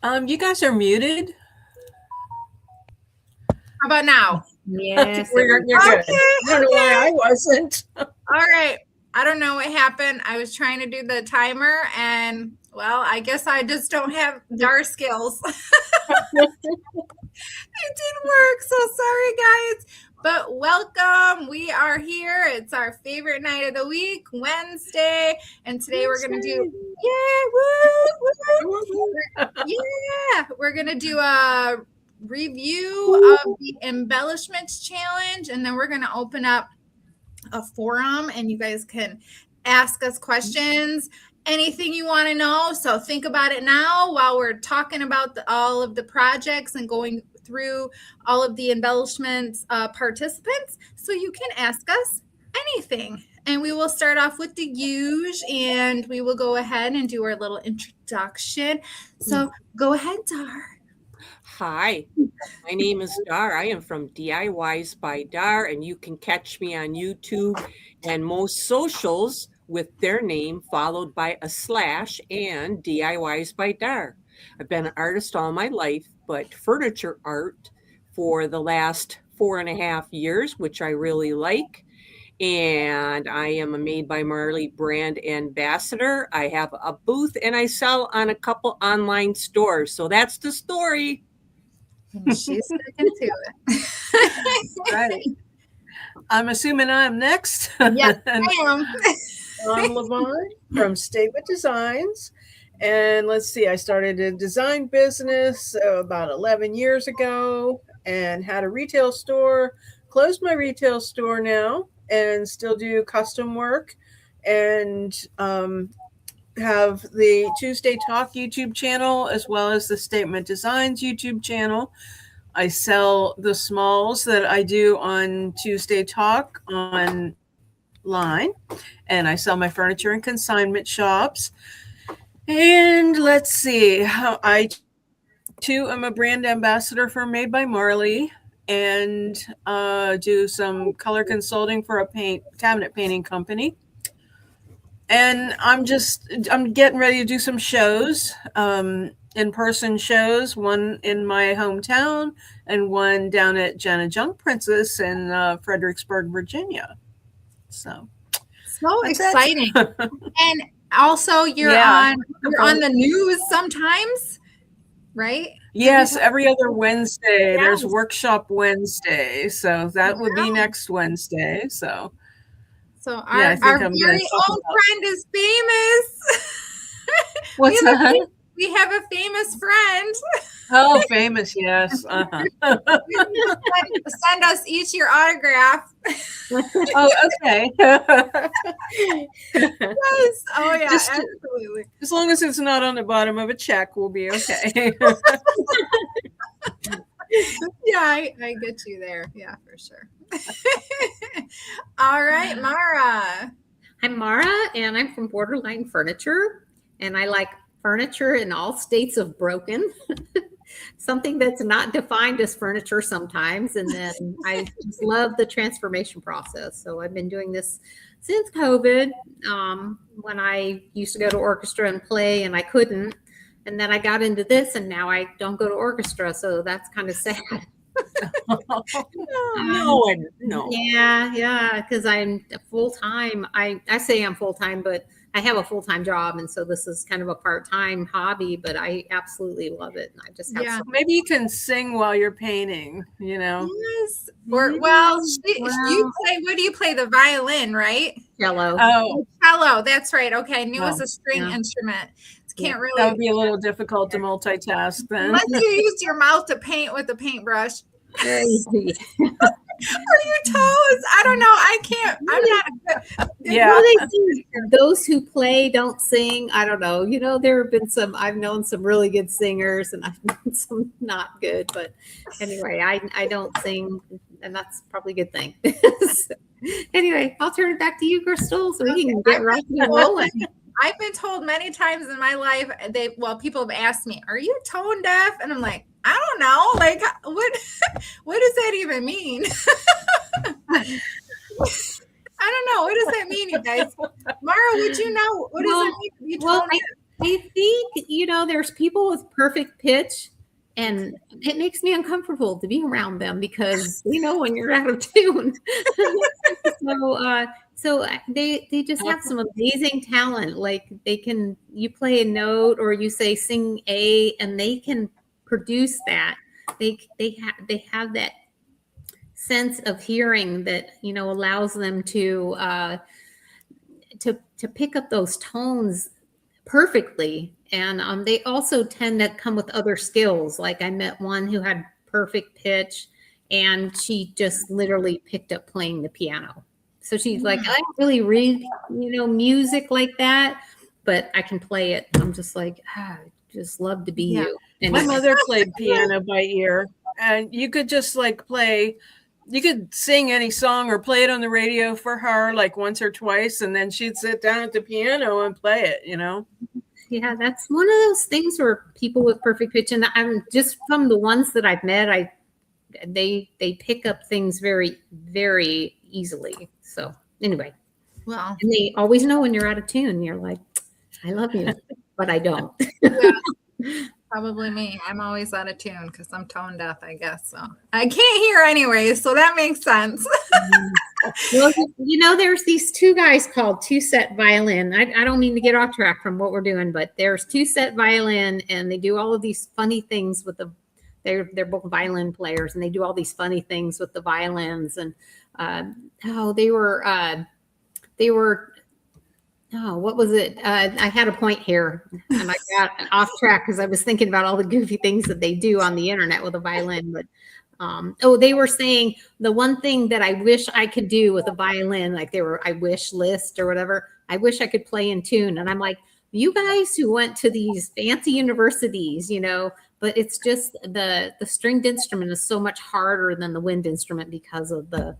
You guys are muted. How about now? Yes. You're good. Okay, I don't know why I wasn't. All right. I don't know what happened. I was trying to do the timer and well, I guess I just don't have DAR skills. It didn't work. So sorry, guys. But welcome. We are here. It's our favorite night of the week, Wednesday. And today we're going to do, we're going to do a review of the Embellishments Challenge. And then we're going to open up a forum and you guys can ask us questions, anything you want to know. So think about it now while we're talking about all of the projects and going through all of the embellishments participants. So you can ask us anything. And we will start off with the huge and we will go ahead and do our little introduction. So go ahead, Dar. Hi, my name is Dar. I am from DIYs by Dar, and you can catch me on YouTube and most socials with their name followed by a slash and DIYs by Dar. I've been an artist all my life, but furniture art for the last 4.5 years, which I really like. And I am a Made by Marley brand ambassador. I have a booth and I sell on a couple online stores. So that's the story. She's sticking to it. Right. I'm assuming I'm next. Yes, I am. I'm Lavon from Statement Designs. And let's see, I started a design business about 11 years ago and had a retail store, closed my retail store now and still do custom work and have the Tuesday Talk YouTube channel as well as the Statement Designs YouTube channel. I sell the smalls that I do on Tuesday Talk online, and I sell my furniture in consignment shops. And let's see, I too am a brand ambassador for Made by Marley and do some color consulting for a cabinet painting company. And I'm getting ready to do some shows, in-person shows, one in my hometown and one down at Jenna Junk Princess in Fredericksburg, Virginia. So exciting. And also you're on the news sometimes, right? Yes, every other Wednesday. Yes. There's Workshop Wednesday. So that would be next Wednesday. So our very own friend is famous. What's that? We have a famous friend. Oh, famous, yes. Uh-huh. Send us each your autograph. Oh, okay. Yes. Oh, yeah, absolutely. As long as it's not on the bottom of a check, we'll be okay. Yeah, I get you there. Yeah, for sure. All right, Mara. I'm Mara, and I'm from Borderline Furniture, and I like furniture in all states of broken. Something that's not defined as furniture sometimes, and then I just love the transformation process. So I've been doing this since COVID, when I used to go to orchestra and play, and I couldn't. And then I got into this, and now I don't go to orchestra, so that's kind of sad. No. Yeah, because I'm full-time. I say I'm full-time, but I have a full-time job, and so this is kind of a part-time hobby, but I absolutely love it. And I just have maybe you can sing while you're painting, you know. Yes. Or you play, what do you play? The violin, right? Cello. Oh, cello. That's right. Okay, I knew it was a string instrument. Can't really. That would be a little difficult to multitask then. Unless you use your mouth to paint with a paintbrush. Crazy. Or your toes. I don't know. I can't. I'm not. Yeah. Those who play don't sing. I don't know. You know, there have been I've known some really good singers, and I've known some not good. But anyway, I don't sing, and that's probably a good thing. So, anyway, I'll turn it back to you, Crystal, so we can get rocking and rolling. I've been told many times in my life, people have asked me, "Are you tone deaf?" And I'm like, I don't know. Like, what does that even mean? I don't know. What does that mean, you guys? Mara, would you know? What does it mean to be tone deaf? I think, there's people with perfect pitch, and it makes me uncomfortable to be around them because when you're out of tune. So they just have some amazing talent. Like you play a note or you say sing A, and they can produce that. They have that sense of hearing that allows them to pick up those tones perfectly. And they also tend to come with other skills. Like I met one who had perfect pitch, and she just literally picked up playing the piano. So she's like, I don't really read, music like that, but I can play it. I'm just like, I just love to be you. And my mother played piano by ear, and you could just like play. You could sing any song or play it on the radio for her like once or twice, and then she'd sit down at the piano and play it, Yeah, that's one of those things where people with perfect pitch, and I'm just from the ones that I've met, they pick up things very, very easily. So anyway, Well, and they always know when you're out of tune. You're like, I love you, but I don't. Yeah, probably me. I'm always out of tune because I'm tone deaf, I guess. So I can't hear anyway, so that makes sense. Well, there's these two guys called Two Set Violin. I don't mean to get off track from what we're doing, but there's Two Set Violin, and they do all of these funny things with they're both violin players, and they do all these funny things with the violins. And what was it? I had a point here, and I got off track because I was thinking about all the goofy things that they do on the internet with a violin. But they were saying the one thing that I wish I could do with a violin, like I wish list or whatever, I wish I could play in tune. And I'm like, you guys who went to these fancy universities, but it's just the stringed instrument is so much harder than the wind instrument because of the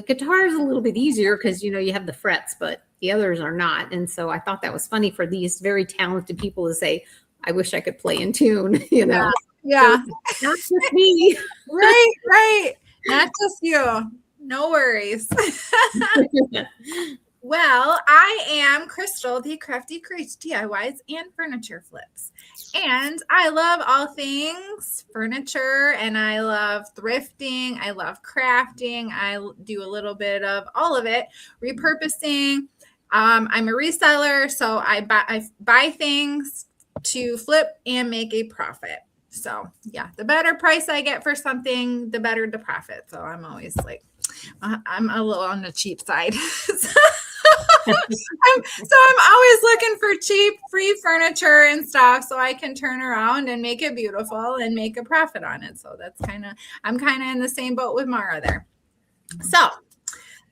guitar is a little bit easier because, you have the frets, but the others are not. And so I thought that was funny for these very talented people to say, I wish I could play in tune, Yeah. So, not just me. Right. Not just you. No worries. Well, I am Crystal, the Crafty Creates DIYs and Furniture Flips. And I love all things furniture, and I love thrifting. I love crafting. I do a little bit of all of it. Repurposing. I'm a reseller, so I buy things to flip and make a profit. So yeah, the better price I get for something, the better the profit. So I'm always like, I'm a little on the cheap side. I'm always looking for cheap, free furniture and stuff so I can turn around and make it beautiful and make a profit on it. So I'm kind of in the same boat with Mara there. So,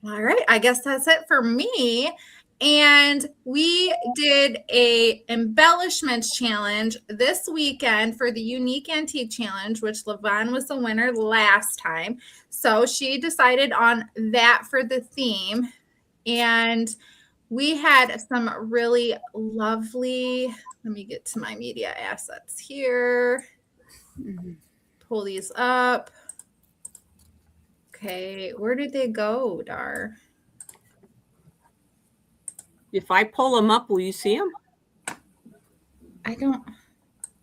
all right, I guess that's it for me. And we did a embellishments challenge this weekend for the Unique Antique Challenge, which Lavon was the winner last time. So she decided on that for the theme. And we had some really lovely, let me get to my media assets here. Pull these up. Okay, where did they go, Dar? If I pull them up, will you see them? I don't.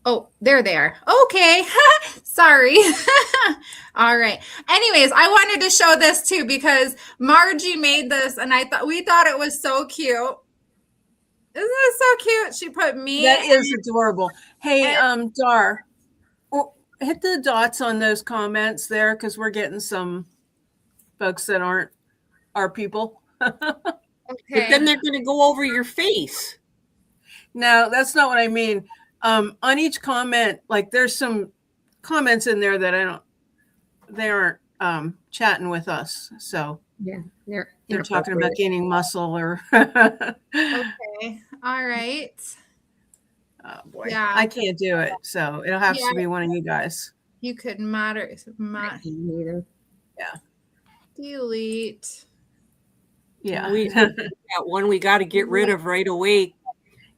Oh, there they are. Okay. Sorry. All right. Anyways, I wanted to show this too because Margie made this and we thought it was so cute. Isn't it so cute? She put me. That is adorable. Hey, Dar, hit the dots on those comments there because we're getting some folks that aren't our people. Okay. But then they're going to go over your face. No, that's not what I mean. On each comment, like there's some comments in there that they aren't chatting with us. So yeah, they're talking about gaining muscle or. Okay. All right. Oh boy, Yeah. I can't do it. So it'll have to be one of you guys. You could moderate. Yeah. Delete. Yeah. We got one we got to get rid of right away.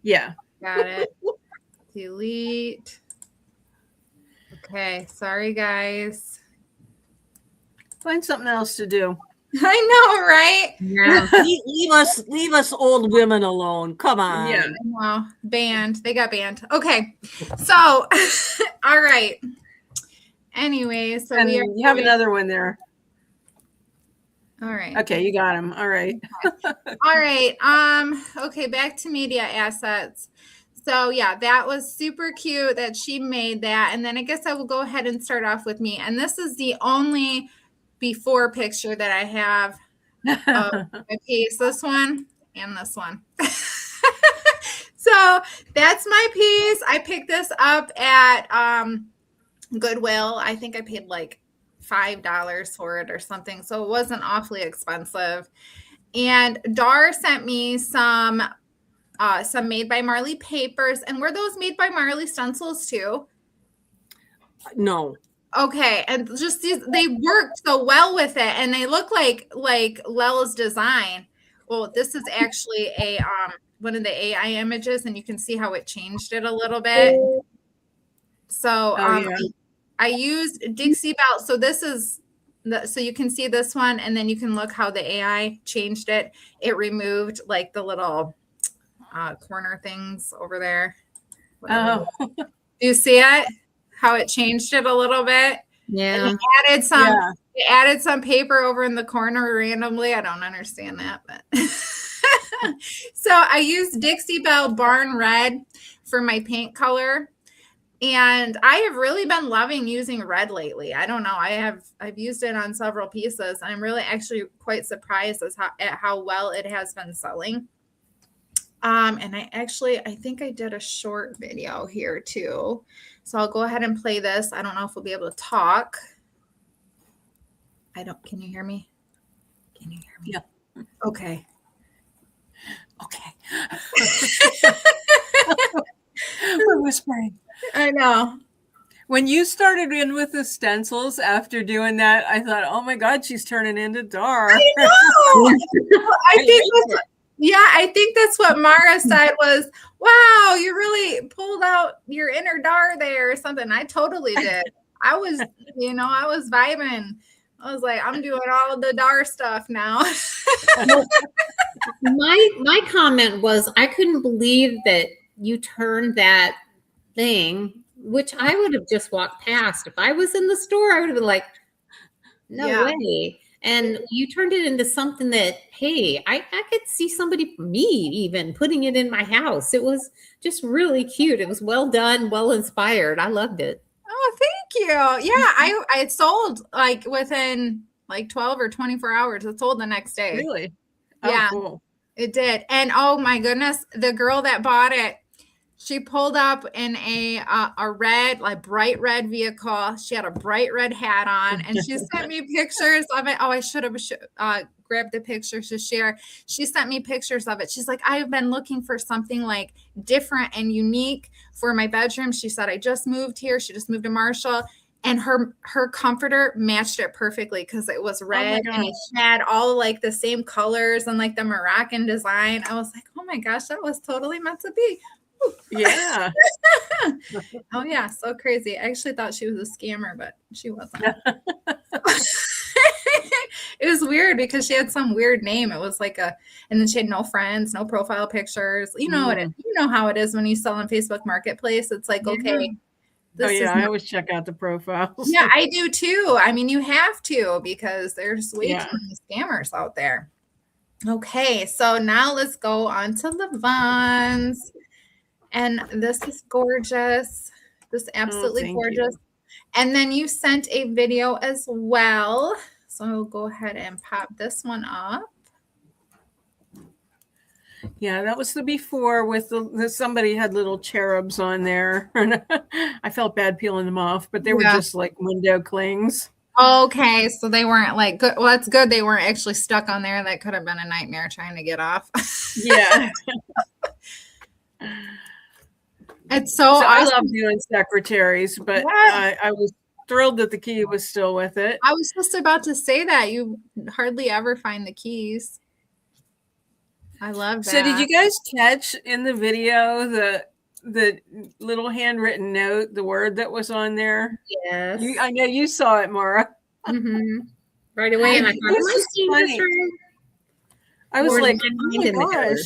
Yeah. Got it. Delete. Okay. Sorry, guys. Find something else to do. I know, right? Yeah. leave us old women alone. Come on. Yeah. Wow, banned. They got banned. Okay, so all right. Anyway, so And we are you have another one there. all right. Okay, you got him. All right. All right. Okay, back to media assets. So yeah, that was super cute that she made that. And then I guess I will go ahead and start off with me. And this is the only before picture that I have of my piece. This one and this one. So that's my piece. I picked this up at Goodwill. I think I paid like $5 for it or something. So it wasn't awfully expensive. And Dar sent me some Made by Marley papers. And were those Made by Marley stencils too? No. Okay, and just these, they worked so well with it, and they look like Lel's design. Well, this is actually a one of the AI images, and you can see how it changed it a little bit. So I used Dixie Belt. So this is so you can see this one, and then you can look how the AI changed it. It removed like the little corner things over there. Oh. Do you see it? How it changed it a little bit? Yeah. And it added some paper over in the corner randomly. I don't understand that, but so I used Dixie Belle Barn Red for my paint color. And I have really been loving using red lately. I don't know. I've used it on several pieces. I'm really actually quite surprised at how well it has been selling. And I think I did a short video here too. So I'll go ahead and play this. I don't know if we'll be able to talk. Can you hear me? Can you hear me? Yeah. Okay. Okay. We're whispering. I know. When you started in with the stencils after doing that, I thought, oh my God, she's turning into Dar. I know. I think that's what Mara said was, wow, you really pulled out your inner Dar there or something. I totally did. I was vibing. I was like, I'm doing all the Dar stuff now. My comment was, I couldn't believe that you turned that thing, which I would have just walked past. If I was in the store, I would have been like, no way. And you turned it into something that, hey, I could see somebody, me even, putting it in my house. It was just really cute. It was well done, well inspired. I loved it. Oh, thank you. Yeah, I sold like within like 12 or 24 hours. It sold the next day. Really? Yeah, oh, cool. It did. And oh my goodness, the girl that bought it, she pulled up in a red, like bright red vehicle. She had a bright red hat on, and she sent me pictures of it. Oh, I should have grabbed the pictures to share. She sent me pictures of it. She's like, I've been looking for something like different and unique for my bedroom. She said, I just moved here. She just moved to Marshall. And her comforter matched it perfectly because it was red and it had all like the same colors and like the Moroccan design. I was like, oh my gosh, that was totally meant to be. Yeah. Oh yeah, so crazy. I actually thought she was a scammer, but she wasn't. It was weird because she had some weird name. It was like and then she had no friends, no profile pictures. You know you know how it is when you sell on Facebook Marketplace. It's like, okay. I always check out the profiles. Yeah, I do too. I mean, you have to because there's way too many scammers out there. Okay, so now let's go on to the Vons. And this is gorgeous. This is absolutely gorgeous. And then you sent a video as well. So I'll go ahead and pop this one up. Yeah, that was the before with somebody had little cherubs on there. I felt bad peeling them off, but they were just like window clings. Okay, so they weren't like good. Well, that's good. They weren't actually stuck on there. That could have been a nightmare trying to get off. Yeah. It's so awesome. I love doing secretaries, but I was thrilled that the key was still with it. I was just about to say that you hardly ever find the keys. I love that. So did you guys catch in the video the little handwritten note, the word that was on there? Yes. I know you saw it, Mara. Mm-hmm. right away, and I thought, This am I is seeing funny. this right? I was Or like, am I oh mind in the my error? gosh.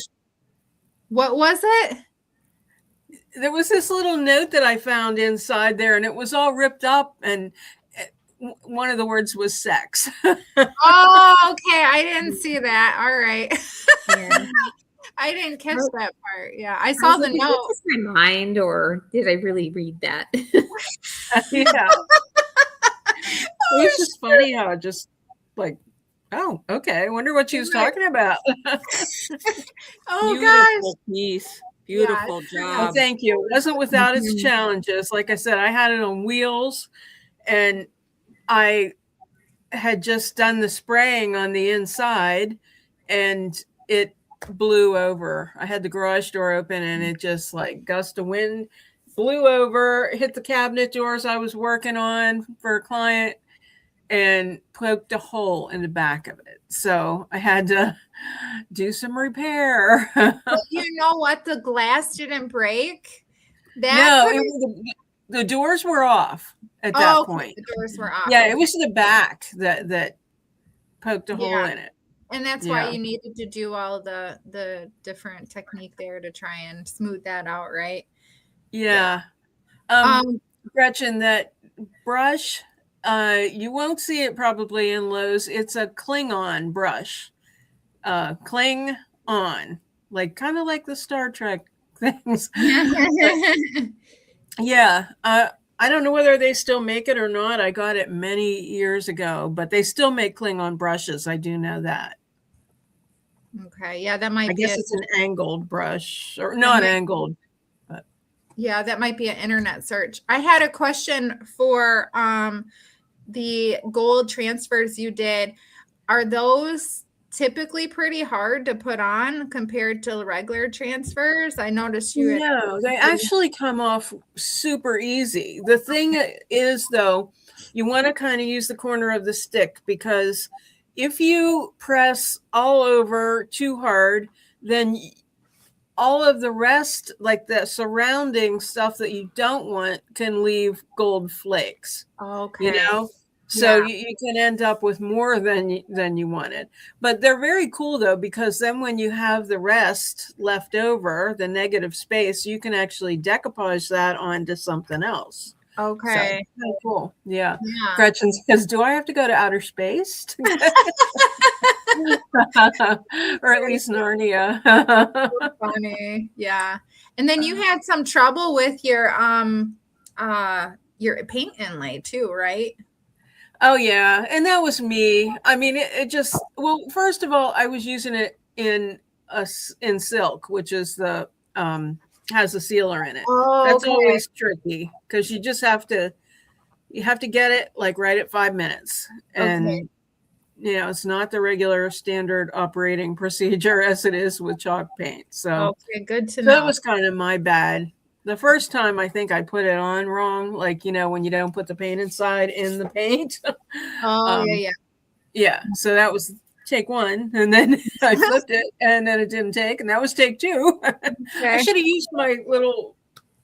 What was it? There was this little note that I found inside there, and it was all ripped up, and one of the words was sex. Oh, okay. I didn't see that. All right. Yeah. I didn't catch that part. Yeah. I I saw was the like, is note. that just my mind, or did I really read that? Yeah. It was just funny how it just like, oh, okay. I wonder what she was talking about. Oh Beautiful piece. Beautiful Oh, job. thank you. It wasn't without its Mhm. challenges. Like I said, I had it on wheels, and I had just done the spraying on the inside, and it blew over. I had the garage door open, and it just like gust of wind blew over, hit the cabinet doors I was working on for a client, and poked a hole in the back of it. So I had to do some repair. But you know what? The glass didn't break. That No, could the doors were off at that okay. point. The doors were off. Yeah, it was the back that poked a hole Yeah. in it. And that's why Yeah. you needed to do all the different technique there to try and smooth that out, right? Yeah. Gretchen, that brush, you won't see it probably in Lowe's. It's a Klingon brush. Kling on, like kind of like the Star Trek things. Yeah. I don't know whether they still make it or not. I got it many years ago, but they still make Klingon brushes. I do know that. Okay. Yeah, that might I be guess it's an angled brush, or not angled. yeah, that might be an internet search. I had a question for the gold transfers you did. Are those typically pretty hard to put on compared to regular transfers? I noticed you had No, they actually come off super easy. The thing is, though, you want to kind of use the corner of the stick, because if you press all over too hard, then all of the rest, like the surrounding stuff that you don't want, can leave gold flakes. okay. You know? So Yeah. you can end up with more than you wanted. But they're very cool, though, because then when you have the rest left over, the negative space, you can actually decoupage that onto something else. Okay. So, kind of cool. Yeah. Yeah. Gretchen says, do I have to go to outer space? Or at least Narnia. Funny. Yeah. And then you had some trouble with your paint inlay too, right? Oh yeah, and that was me. I mean, it just, well, first of all, I was using it in silk, which is the has a sealer in it. Oh, That's okay. always tricky, because you just have to get it like right at 5 minutes, and it's not the regular standard operating procedure as it is with chalk paint. So Okay, good to that know. was kind of my bad. The first time I think I put it on wrong, like, when you don't put the paint inside in the paint. Oh, yeah. Yeah. So that was take one, and then I flipped it, and then it didn't take, and that was take two. I Okay. should have used my little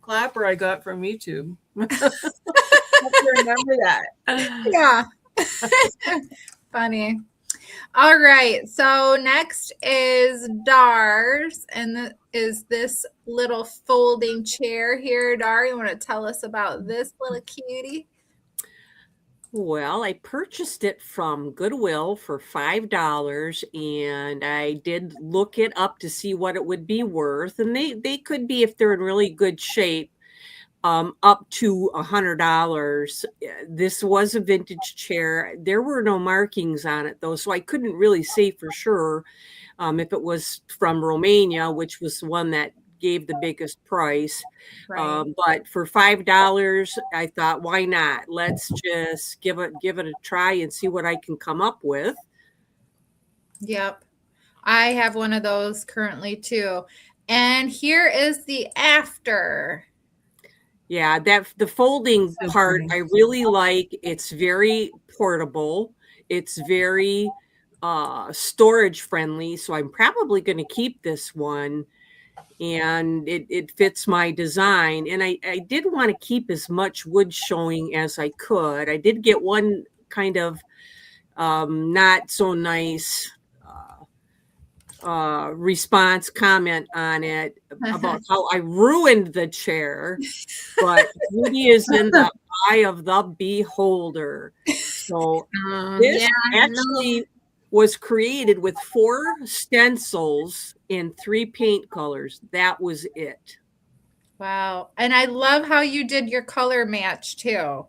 clapper I got from YouTube. I have to remember that. Yeah. Funny. All right. So next is Dar's, and is this little folding chair here. Dar, you want to tell us about this little cutie? Well, I purchased it from Goodwill for $5, and I did look it up to see what it would be worth. And they could be, if they're in really good shape, up to $100. This was a vintage chair. There were no markings on it, though, so I couldn't really say for sure if it was from Romania, which was the one that gave the biggest price. Right. But for $5, I thought, why not? Let's just give it a try and see what I can come up with. Yep. I have one of those currently too. And here is the after. Yeah, the folding part I really like. It's very portable. It's very storage friendly. So I'm probably going to keep this one. And it fits my design. And I did want to keep as much wood showing as I could. I did get one kind of not so nice response comment on it about how I ruined the chair, but beauty is in the eye of the beholder. So this actually was created with 4 stencils in 3 paint colors. That was it. Wow. And I love how you did your color match too.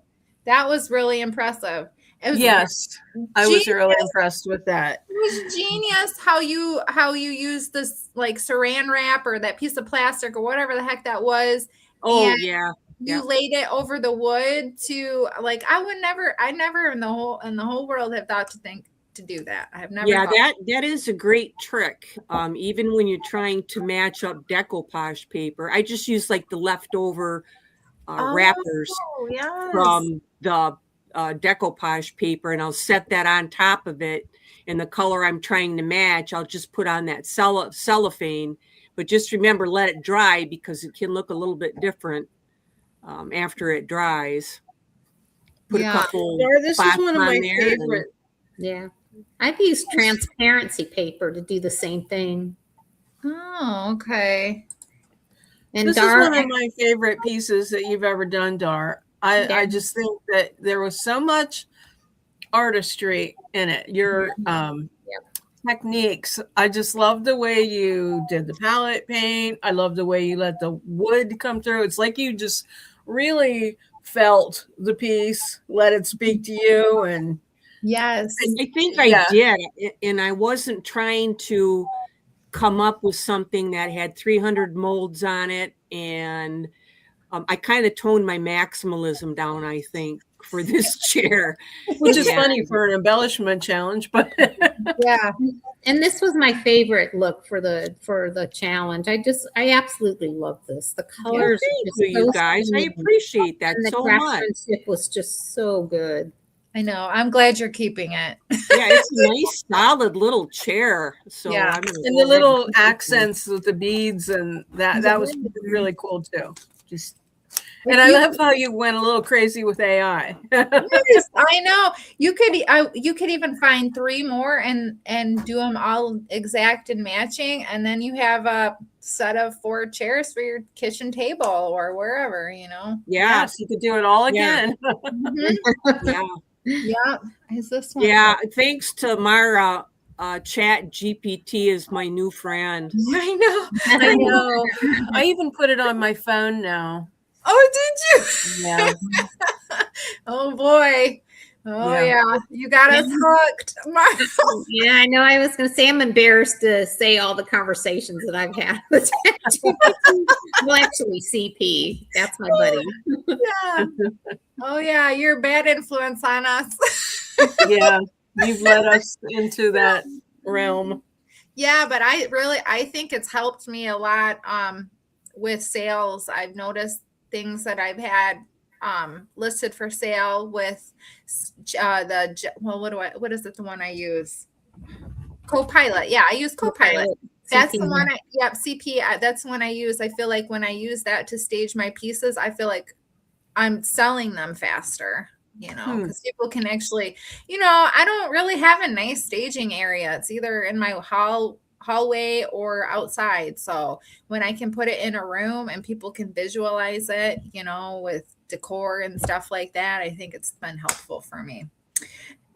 That was really impressive. It was Yes, I was really genius. impressed with that. It was genius how you used this like saran wrap or that piece of plastic or whatever the heck that was. Oh, and yeah. you laid it over the wood to like I never in the whole world have thought to do that. I've never that is a great trick. Even when you're trying to match up decoupage paper, I just use like the leftover wrappers yes. from the decoupage paper, and I'll set that on top of it. And the color I'm trying to match, I'll just put on that cellophane. But just remember, let it dry because it can look a little bit different after it dries. Put a couple this spots is one of on my there. favorite. Yeah. I've used transparency paper to do the same thing. Oh, okay. And This Dar, is one of my favorite pieces that you've ever done, Dar. I just think that there was so much artistry in it. Your techniques. I just love the way you did the palette paint. I love the way you let the wood come through. It's like you just really felt the piece, let it speak to you. And yes, I think I did. And I wasn't trying to come up with something that had 300 molds on it. And I kind of toned my maximalism down, I think, for this chair. Which is funny for an embellishment challenge, but yeah. And this was my favorite look for the challenge. I absolutely love this. The colors, thank you guys. I appreciate that and the so much. craftsmanship was just so good. I know. I'm glad you're keeping it. Yeah, it's a nice, solid little chair. So Yeah. And the little accents with the beads and that was really cool too. And I love how you went a little crazy with AI. Yes, I know. You could even find 3 more and do them all exact and matching, and then you have a set of 4 chairs for your kitchen table or wherever, you know. Yeah, you could do it all again. Yeah. Is this one? Yeah, thanks to Mara, Chat GPT is my new friend. I know. I know. I even put it on my phone now. Oh, did you? Yeah. Oh boy. Oh yeah. You got us hooked. Yeah, I know. I was going to say I'm embarrassed to say all the conversations that I've had with ChatGPT. Well, actually, CP. That's my buddy. Yeah. Oh yeah, you're a bad influence on us. Yeah, you've led us into that realm. Yeah, but I think it's helped me a lot with sales. I've noticed things that I've had listed for sale with what is it, the one I use? Copilot. Yeah, I use Copilot. That's the one CP. That's the one I use. I feel like when I use that to stage my pieces, I feel like I'm selling them faster, you know, because people can actually, you know, I don't really have a nice staging area. It's either in my hallway or outside. So when I can put it in a room and people can visualize it, you know, with decor and stuff like that, I think it's been helpful for me.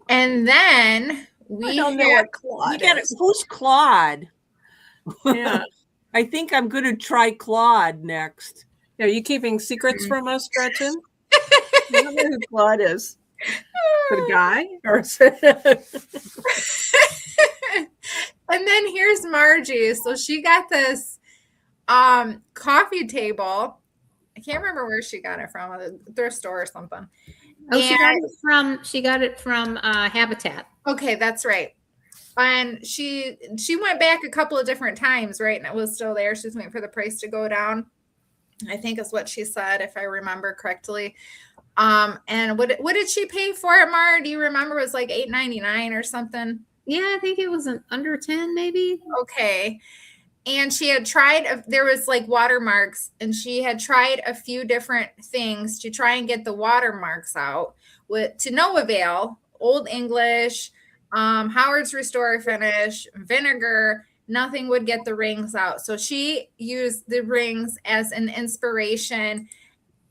And then we don't know what Claude is. Who's Claude? Yeah. I think I'm going to try Claude next. Are you keeping secrets from us, Gretchen? I don't know who Claude is. The guy? Or and then here's Margie. So she got this coffee table. I can't remember where she got it from, a thrift store or something. Oh, she got it from Habitat. Okay, that's right. And she went back a couple of different times, right? And it was still there. She was waiting for the price to go down, I think is what she said, if I remember correctly. And what did she pay for it, Mar? Do you remember? It was like $8.99 or something. Yeah, I think it was under 10, maybe. Okay. And she had tried, there was like watermarks, and she had tried a few different things to try and get the watermarks out to no avail. Old English, Howard's Restore Finish, vinegar, nothing would get the rings out. So she used the rings as an inspiration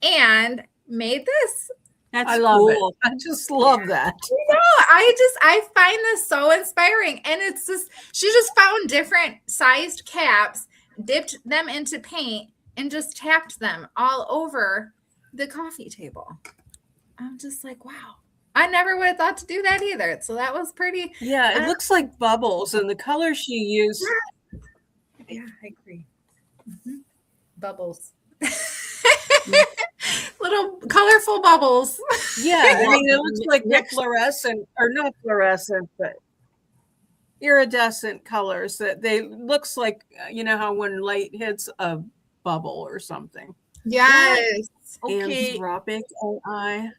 and made this. That's I love cool. it. I just love that. I find this so inspiring. And it's just, she just found different sized caps, dipped them into paint, and just tapped them all over the coffee table. I'm just like, wow. I never would have thought to do that either. So that was pretty. Yeah, it looks like bubbles, and the color she used. Yeah, I agree. Bubbles. Little colorful bubbles. Yeah, I mean, it looks like fluorescent, or not fluorescent, but iridescent colors. That they looks like, you know how when light hits a bubble or something. Yes. Okay. Anthropic AI.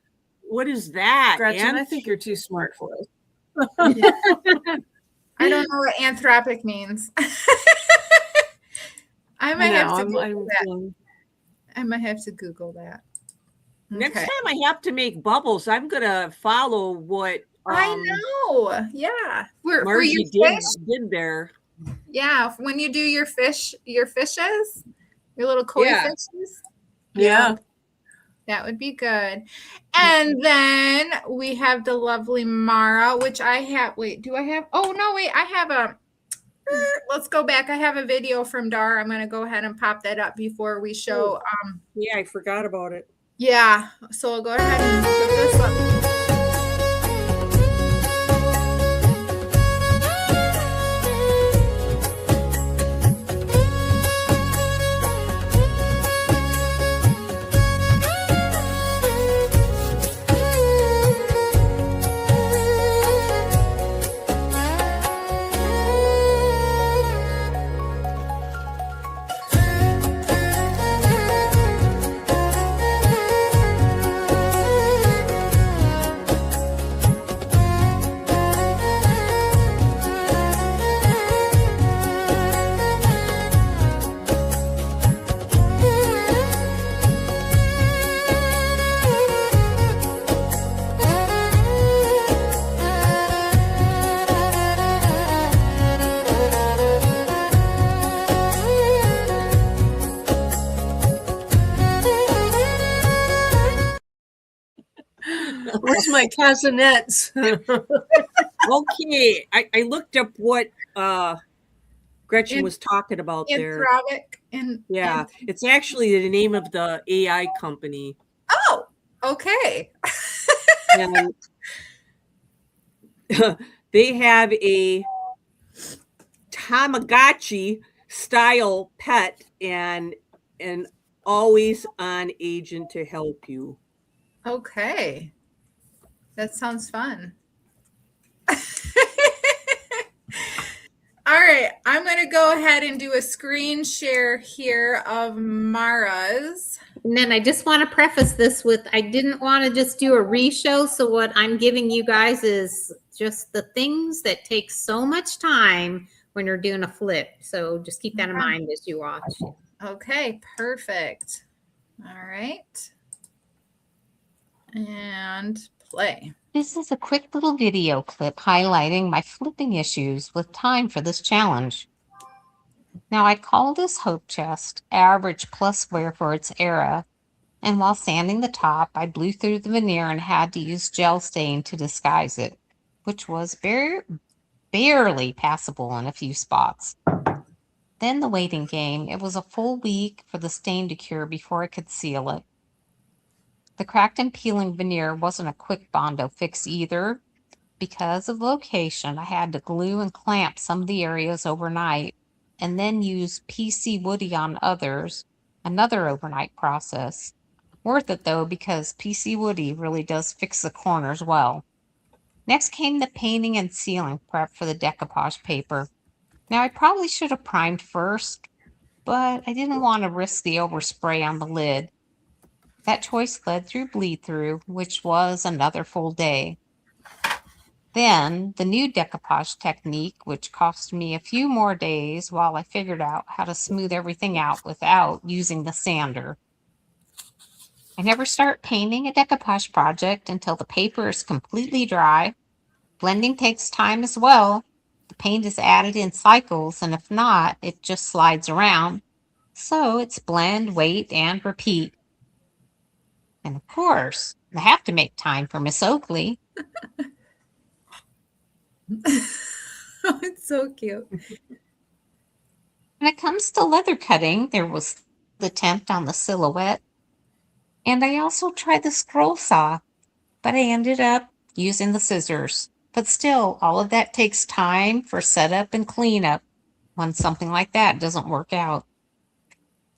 What is that? Gretchen, I think you're too smart for it. I don't know what anthropic means. I might have to Google that. I might have to Google that. Next time I have to make bubbles, I'm gonna follow what I know. Yeah. For Margie your fish? did there. Yeah. When you do your fishes, your little koi fishes. Yeah. That would be good. And then we have the lovely Mara, which I have. Wait, do I have? Oh, no, wait. I have a. Let's go back. I have a video from Dar. I'm going to go ahead and pop that up before we show. Yeah, I forgot about it. Yeah. So I'll go ahead and put this up. Where's my castanets? Okay, I looked up what Gretchen was talking about there. Yeah, it's actually the name of the AI company. Oh, okay. And they have a Tamagotchi style pet and an always on agent to help you. Okay. That sounds fun. All right. I'm going to go ahead and do a screen share here of Mara's. And then I just want to preface this with, I didn't want to just do a re-show. So what I'm giving you guys is just the things that take so much time when you're doing a flip. So just keep that in mind as you watch. Okay, perfect. All right. And play. This is a quick little video clip highlighting my flipping issues with time for this challenge. Now, I call this Hope Chest average plus wear for its era, and while sanding the top, I blew through the veneer and had to use gel stain to disguise it, which was barely passable in a few spots. Then the waiting game. It was a full week for the stain to cure before I could seal it. The cracked and peeling veneer wasn't a quick Bondo fix either. Because of location, I had to glue and clamp some of the areas overnight and then use PC Woody on others, another overnight process. Worth it though, because PC Woody really does fix the corners well. Next came the painting and sealing prep for the decoupage paper. Now I probably should have primed first, but I didn't want to risk the overspray on the lid. That choice led through bleed through, which was another full day. Then the new decoupage technique, which cost me a few more days while I figured out how to smooth everything out without using the sander. I never start painting a decoupage project until the paper is completely dry. Blending takes time as well. The paint is added in cycles, and if not, it just slides around. So it's blend, wait, and repeat. And of course, I have to make time for Miss Oakley. It's so cute. When it comes to leather cutting, there was the attempt on the silhouette. And I also tried the scroll saw, but I ended up using the scissors. But still, all of that takes time for setup and cleanup when something like that doesn't work out.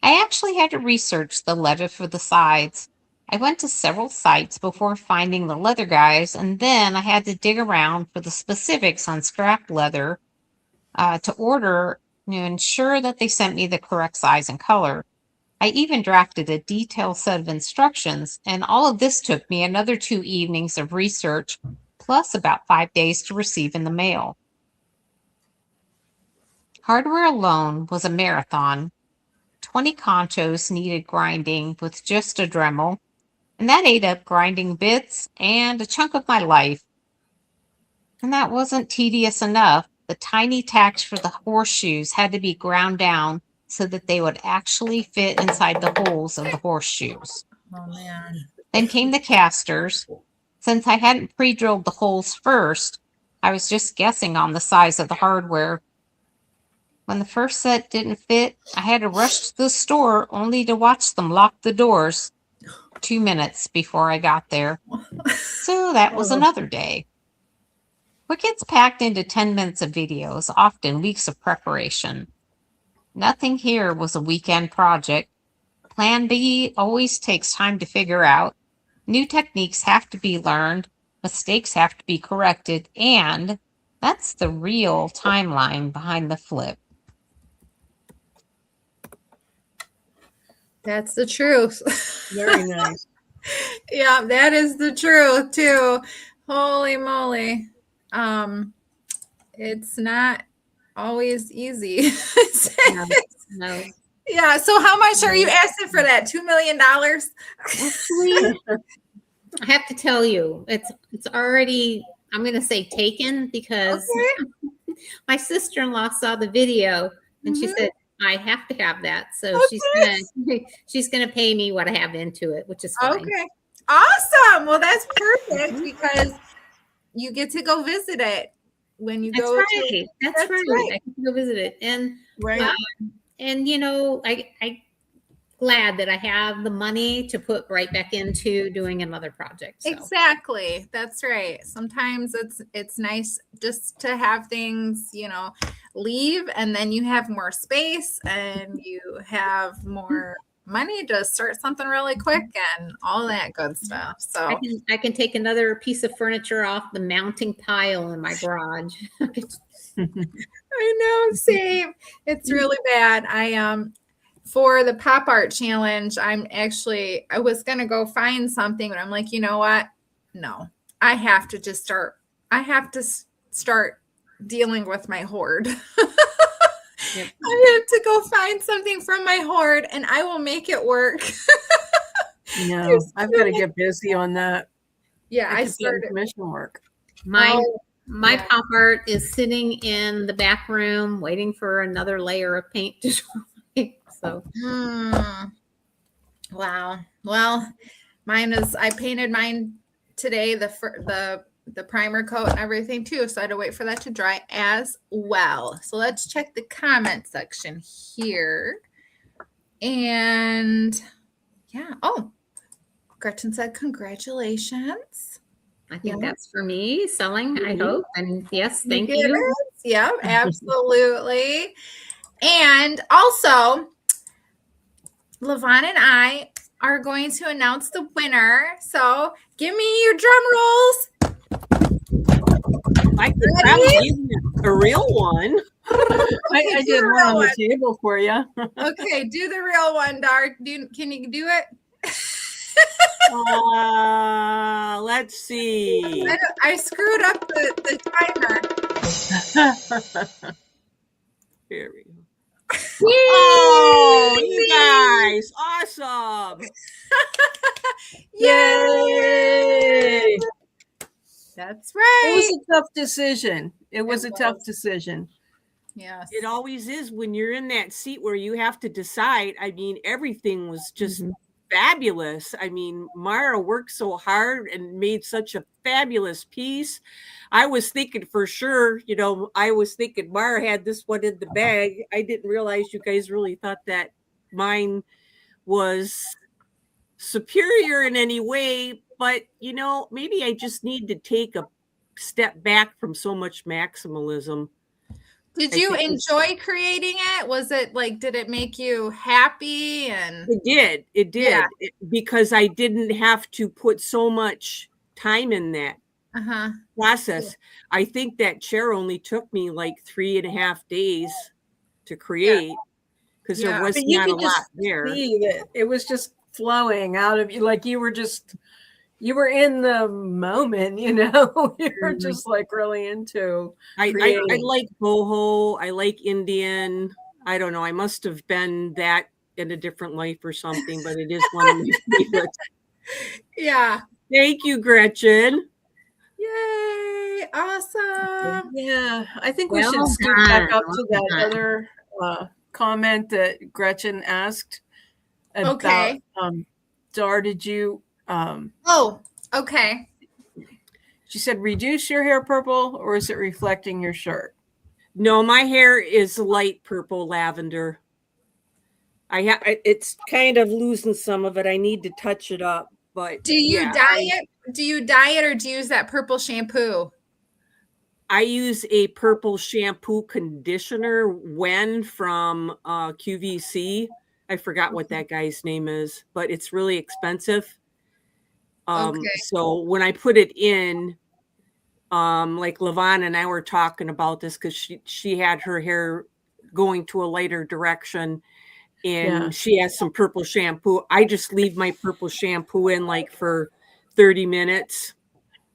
I actually had to research the leather for the sides. I went to several sites before finding the leather guys, and then I had to dig around for the specifics on scrap leather to order to ensure that they sent me the correct size and color. I even drafted a detailed set of instructions, and all of this took me another 2 evenings of research, plus about 5 days to receive in the mail. Hardware alone was a marathon. 20 conchos needed grinding with just a Dremel, and that ate up grinding bits and a chunk of my life. And that wasn't tedious enough. The tiny tacks for the horseshoes had to be ground down so that they would actually fit inside the holes of the horseshoes. Oh man. Then came the casters. Since I hadn't pre-drilled the holes first, I was just guessing on the size of the hardware. When the first set didn't fit, I had to rush to the store only to watch them lock the doors 2 minutes before I got there. So that was another day. What gets packed into 10 minutes of video is often weeks of preparation. Nothing here was a weekend project. Plan B always takes time to figure out. New techniques have to be learned. Mistakes have to be corrected. And that's the real timeline behind the flip. That's the truth. Very nice. Yeah, that is the truth too. Holy moly. It's not always easy. No. Yeah, so how much are you asking for that? $2 million? Actually, I have to tell you, it's already, I'm going to say taken, because my sister-in-law saw the video and she said, I have to have that. So she's gonna pay me what I have into it, which is fine. Okay. Awesome. Well, that's perfect because you get to go visit it when you go. That's right. I can go visit it. And Right. And you know, I glad that I have the money to put right back into doing another project. So. Exactly. That's right. Sometimes it's nice just to have things, you know, leave and then you have more space and you have more money to start something really quick and all that good stuff. So I can take another piece of furniture off the mounting pile in my garage. I know, same. It's really bad. For the pop art challenge, I was going to go find something, but I'm like, you know what? No, I have to start dealing with my hoard. Yep. I have to go find something from my hoard and I will make it work. No, I've got to get busy on that. Yeah, I started commission work. My pop art is sitting in the back room waiting for another layer of paint to dry. So, wow. Well, I painted mine today, the primer coat and everything too. So I had to wait for that to dry as well. So let's check the comment section here. And yeah. Oh, Gretchen said, congratulations. I think that's for me selling, I hope. And yes, thank you. Yeah, absolutely. And also, Levon and I are going to announce the winner. So give me your drum rolls. I could probably give you a real one. I did one on the table for you. Okay, do the real one, Dar. Can you do it? Let's see. I screwed up the timer. Here we go. Oh, you guys, awesome. Yay! That's It right. was a tough decision. It was a tough was. decision. Yes. It always is when you're in that seat where you have to decide. I mean, everything was just fabulous. I mean, Mara worked so hard and made such a fabulous piece. I was thinking for sure, I was thinking Mara had this one in the bag. I didn't realize you guys really thought that mine was superior in any way, but maybe I just need to take a step back from so much maximalism. Did I you think enjoy creating it? Was it like, did it make you happy? And it did. It did. Yeah. Because I didn't have to put so much time in that process. I think that chair only took me like 3.5 days to create because there was But you not a could just lot there. see that it was just flowing out of you. Like you were in the moment, you were just like really into I creating. like boho. I like Indian. I don't know. I must have been that in a different life or something, but it is one of my favorites. Yeah. Thank you, Gretchen. Yay. Awesome. Yeah, I think we Well should scoot back done, up to that well other comment that Gretchen asked about. Okay. Dar, did you? Oh, okay. She said, reduce your hair purple, or is it reflecting your shirt? No, my hair is light purple lavender. It's kind of losing some of it. I need to touch it up, but Do you dye it? Do you dye it or do you use that purple shampoo? I use a purple shampoo conditioner from QVC. I forgot what that guy's name is, but it's really expensive. So when I put it in, like Levon and I were talking about this because she had her hair going to a lighter direction, and she has some purple shampoo. I just leave my purple shampoo in like for 30 minutes.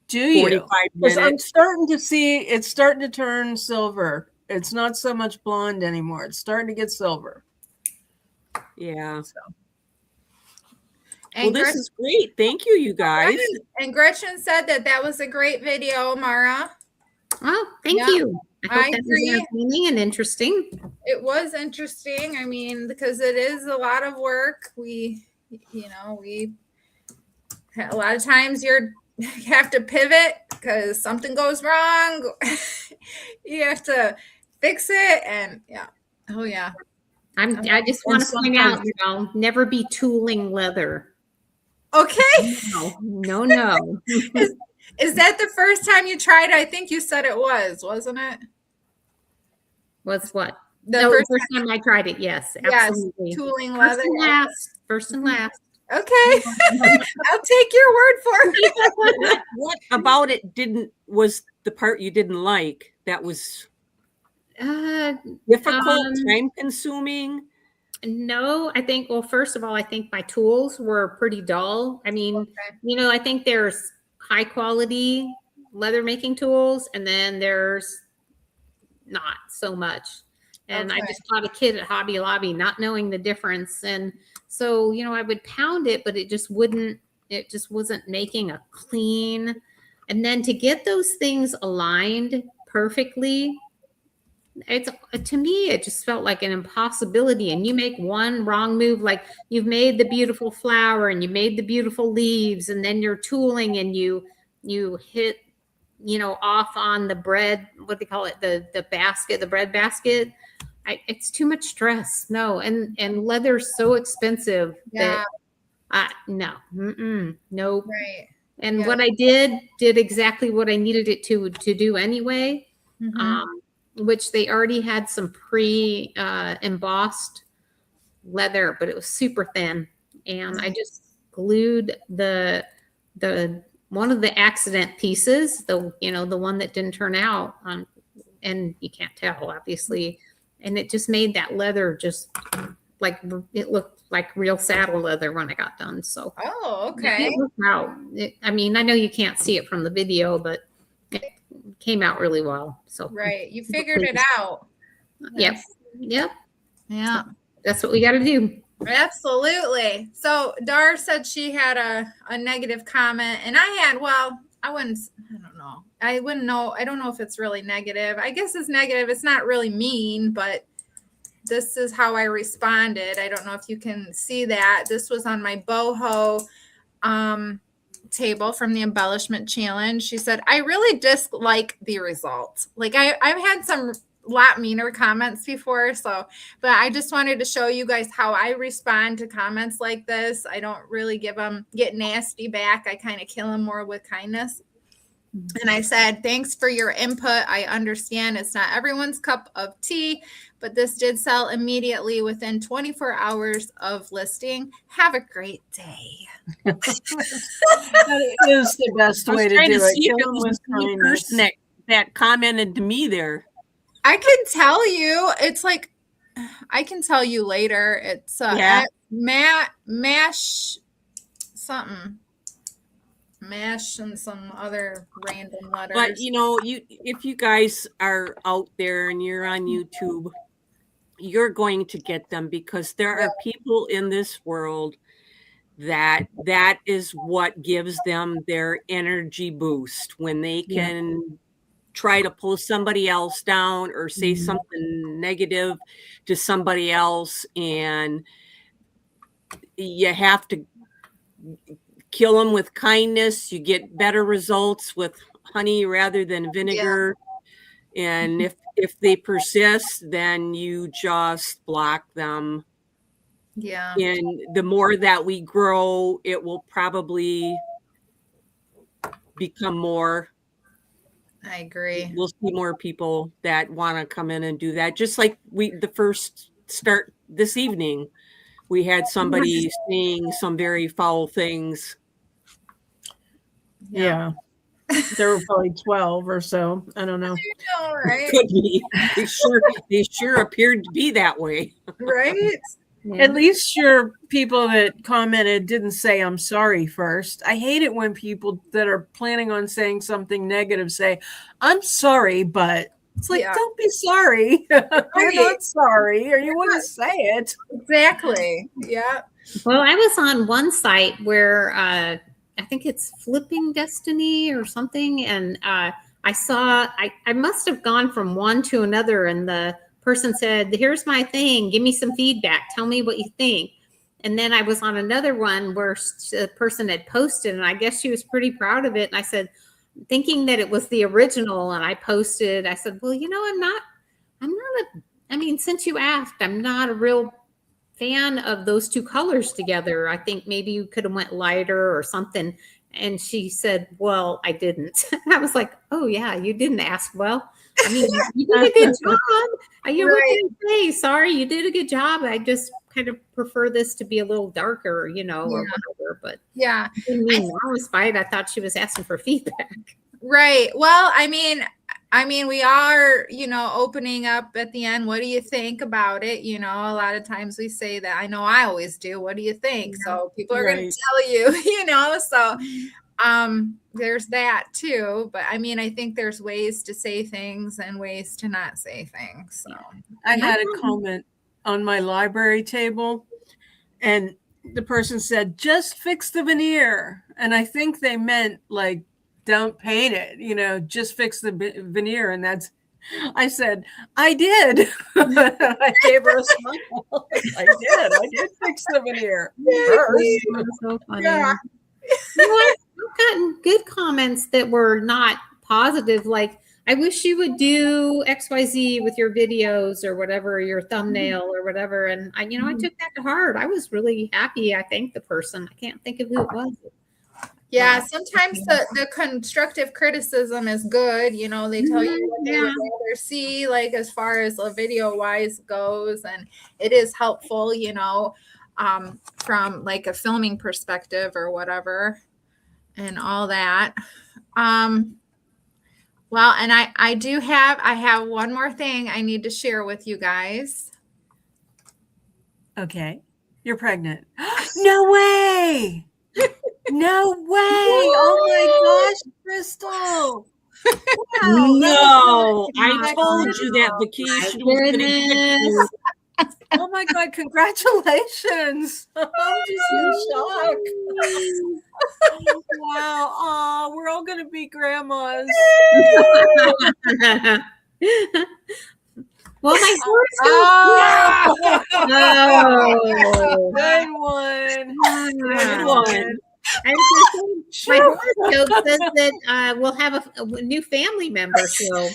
Do you? 45 minutes. I'm starting to see it's starting to turn silver. It's not so much blonde anymore. It's starting to get silver. Yeah. So. Well, this is great. Thank you, you guys. And Gretchen said that was a great video, Mara. Oh, thank you. I hope that agree. was entertaining and interesting. It was interesting. I mean, because it is a lot of work. We a lot of times you have to pivot because something goes wrong. You have to fix it, and I just want to point out, never be tooling leather. Okay. No. Is that the first time you tried it? I think you said it was, wasn't it? Was what? The first time I tried it, yes, absolutely. Yes, tooling leather. First and last. Okay. I'll take your word for it. What about it was the part you didn't like? That was difficult, time consuming? No, I think, well, first of all, I think my tools were pretty dull. I mean, I think there's high quality leather making tools, and then there's not so much. And I just bought a kit at Hobby Lobby, not knowing the difference. And so, I would pound it, but it just wasn't making a clean. And then to get those things aligned perfectly, to me, it just felt like an impossibility. And you make one wrong move, like you've made the beautiful flower and you made the beautiful leaves, and then you're tooling and you hit, off on the bread, what they call it, the basket, the bread basket. It's too much stress. No. And leather's so expensive that no. Nope. Right. And what I did exactly what I needed it to do anyway. Which they already had some embossed leather, but it was super thin. And I just glued the one of the accident pieces, the one that didn't turn out on, and you can't tell, obviously. And it just made that leather just like, it looked like real saddle leather when I got done. So, okay. It worked out. I mean, I know you can't see it from the video, but it came out really well. So, you figured it out. Yep. Yeah. That's what we got to do. Absolutely. So Dar said she had a negative comment, and I don't know. I wouldn't know. I don't know if it's really negative. I guess it's negative. It's not really mean, but this is how I responded. I don't know if you can see that. This was on my boho table from the embellishment challenge. She said, I really dislike the results. Like I've had some lot meaner comments before. So, but I just wanted to show you guys how I respond to comments like this. I don't really get nasty back. I kind of kill them more with kindness. And I said, thanks for your input. I understand it's not everyone's cup of tea, but this did sell immediately within 24 hours of listing. Have a great day. That is the best way to trying do to it. see if Kill it them was with the same kindness. person that commented to me there. I can tell you, it's like, I can tell you later. It's Mash something. Mash and some other random letters. But if you guys are out there and you're on YouTube, you're going to get them, because there are people in this world that is what gives them their energy boost when they can try to pull somebody else down or say something negative to somebody else, and you have to kill them with kindness. You get better results with honey rather than vinegar. And if they persist, then you just block them. Yeah. And the more that we grow, it will probably become more. I agree. We'll see more people that want to come in and do that. Just like the first start this evening, we had somebody saying some very foul things. Yeah. There were probably 12 or so. I don't know. I know, right? Could be. They sure appeared to be that way. Right? At least your people that commented didn't say I'm sorry first. I hate it when people that are planning on saying something negative say, I'm sorry, but it's like, don't be sorry. You're not sorry, or you wouldn't say it. Exactly. Yeah. Well, I was on one site where I think it's Flipping Destiny or something, and I saw I must have gone from one to another, and the person said, here's my thing, give me some feedback, tell me what you think. And then I was on another one where the person had posted, and I guess she was pretty proud of it. And I said, thinking that it was the original, and I posted, I said, well, I mean, since you asked, I'm not a real fan of those two colors together. I think maybe you could have went lighter or something. And she said, well, I didn't. And I was like, oh yeah, you didn't ask. Well, I mean, you did a good job. What can I say? Sorry, you did a good job. I just kind of prefer this to be a little darker, or whatever. But yeah, I didn't mean malice by it. I thought she was asking for feedback. Right. Well, I mean, we are, opening up at the end. What do you think about it? A lot of times we say that. I know I always do. What do you think? So people are going to tell you, so there's that too. But I mean, I think there's ways to say things and ways to not say things. So I had a comment on my library table, and the person said, just fix the veneer. And I think they meant like, don't paint it, just fix the veneer. And I said, I did. I gave her a smile. I did fix the veneer first. That's so funny. Yeah. I've gotten good comments that were not positive. Like, I wish you would do XYZ with your videos or whatever, your thumbnail or whatever. And I took that to heart. I was really happy. I thanked the person. I can't think of who it was. Yeah, sometimes the constructive criticism is good. They tell you what they would rather see, like as far as a video wise goes, and it is helpful, from like a filming perspective or whatever, and all that. Well, and I have one more thing I need to share with you guys. Okay, you're pregnant. No way. No way! Oh my gosh, Crystal! Wow, no, I told you that vacation was going to get you. Oh my God, congratulations. I'm just in shock. Wow. Oh, we're all going to be grandmas. Well, my horoscope. Oh, Oh. good one. Good one. I was gonna say, my horoscope says that we'll have a new family member. So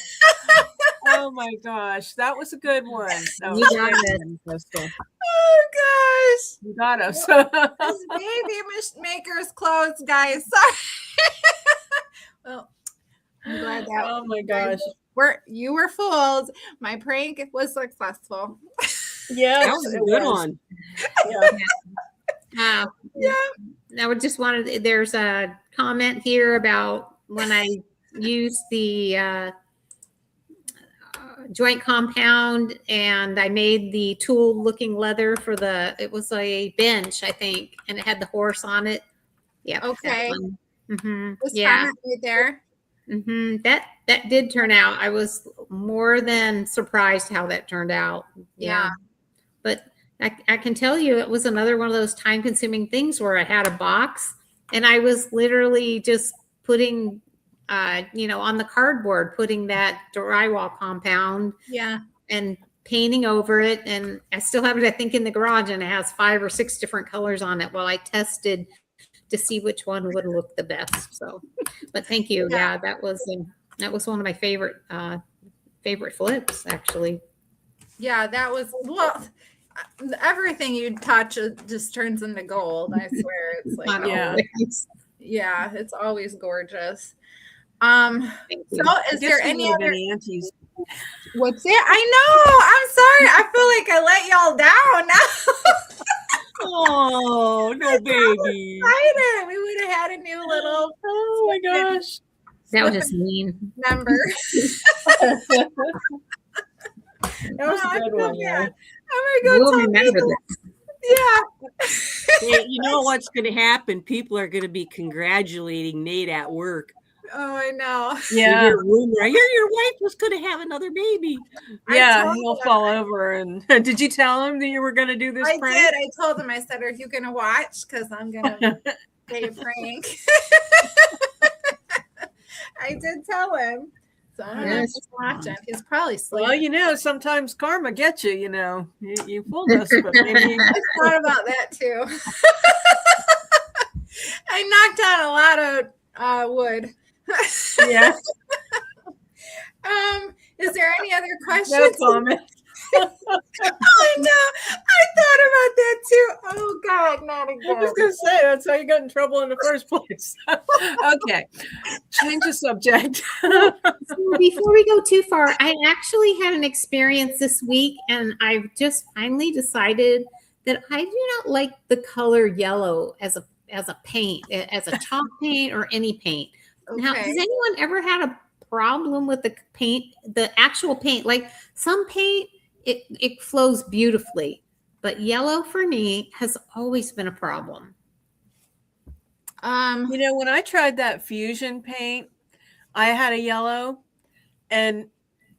Oh my gosh, that was a good one. That you was got a good it. one, Crystal. Oh gosh. You got us. This baby maker's clothes, guys. Sorry. Well, I'm glad that Oh my gosh. you were fooled. My prank was successful. Yes, That was a it good was. one. Yeah. I would just wanted. There's a comment here about when I used the joint compound and I made the tool looking leather for it was a bench, I think, and it had the horse on it. Yeah. Okay. This Yeah. comment right there. That did turn out. I was more than surprised how that turned out. Yeah. But I can tell you it was another one of those time consuming things where I had a box and I was literally just putting on the cardboard, putting that drywall compound Yeah. and painting over it. And I still have it, I think, in the garage, and it has 5 or 6 different colors on it while I tested to see which one would look the best. So, but thank you. Yeah, that was one of my favorite flips, actually. Yeah, that was, well, everything you touch just turns into gold. I swear. It's like, yeah, it's always gorgeous. So is there any other aunties? What's it? I know. I'm sorry. I feel like I let y'all down now. Oh, no, baby. Excited. We would have had a new little. Oh my gosh. That was just mean. Member. That was a good one. Yeah. I'm gonna go We'll remember this. Yeah. Hey, you know what's going to happen? People are going to be congratulating Nate at work. Oh, I know. Yeah. I hear your wife was going to have another baby. Yeah, he'll fall over. And did you tell him that you were going to do this I prank? did. I told him. I said, "Are you going to watch? Because I'm going to say a prank." I did tell him. So I'm just watching. He's probably sleeping. Well, sometimes karma gets you. You fooled us, but maybe I thought about that too. I knocked on a lot of wood. Yeah. Is there any other questions? No comment. Oh no, I thought about that too. Oh God, not I was again. going to say that's how you got in trouble in the first place. Okay, change the subject. So before we go too far, I actually had an experience this week, and I've just finally decided that I do not like the color yellow as a paint, as a chalk paint or any paint. Now, has anyone ever had a problem with the paint, the actual paint? Like some paint, it flows beautifully, but yellow for me has always been a problem. When I tried that fusion paint, I had a yellow, and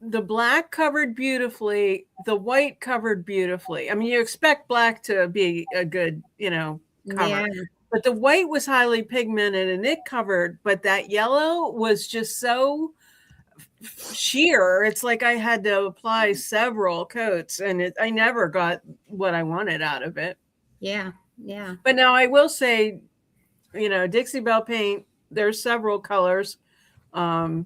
the black covered beautifully, the white covered beautifully. I mean, you expect black to be a good, cover. Yeah. But the white was highly pigmented and it covered, but that yellow was just so sheer. It's like I had to apply several coats, and I never got what I wanted out of it. Yeah. Yeah. But now I will say, Dixie Belle paint, there's several colors. And